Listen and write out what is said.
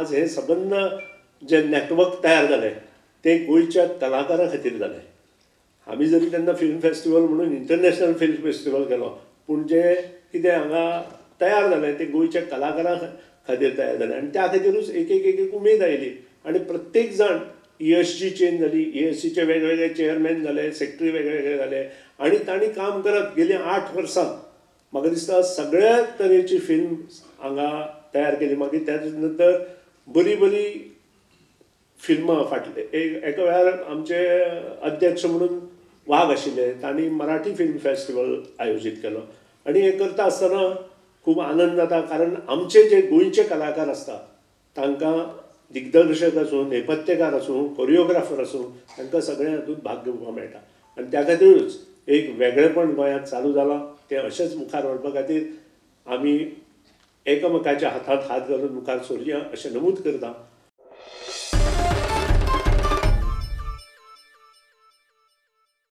आज हे सबंद जे नेटवर्क तयार जालें ते गोंयच्या कलाकारां खातीर जालें. आमी जरी तेन्ना फिल्म फेस्टिवल म्हणून इंटरनॅशनल फिल्म फेस्टिवल केलो, पूण जे कितें हांगा तयार जालें ते गोंयच्या कलाकारां खातीर तयार जालें आनी त्या खातीरूच एक एक एक एक उमेद आयली. आनी प्रत्येक जाण ESG चेंज जाली, ESCचे वेगवेगळे चेअरमॅन जाले, सेक्रेटरी वेगवेगळे जाले आनी तांणी काम करत गेलीं 8 वर्सां म्हाका दिसता सगळ्या तरेची फिल्म हांगा तयार केली. मागीर त्याच नंतर बरी बरी फिल्मां फाटले एका वेळार आमचे अध्यक्ष म्हणून वाघ आशिल्ले, तांणी मराठी फिल्म फेस्टिवल आयोजीत केलो आनी हें करता आसतना खूब आनंद जाता. कारण आमचे जे गोंयचे कलाकार आसता तांकां दिग्दर्शक आसूं, नेपथ्यकार आसूं, कोरियोग्राफर आसूं, तांकां सगळ्या हातूंत भाग घेवपाक मेळटा आनी त्या खातीरूच एक वेगळेपण गोंयांत चालू जालां. तें अशेंच मुखार व्हरपा खातीर आमी एकामेकाच्या हातांत हात घालून मुखार सरया अशें नमूद करता.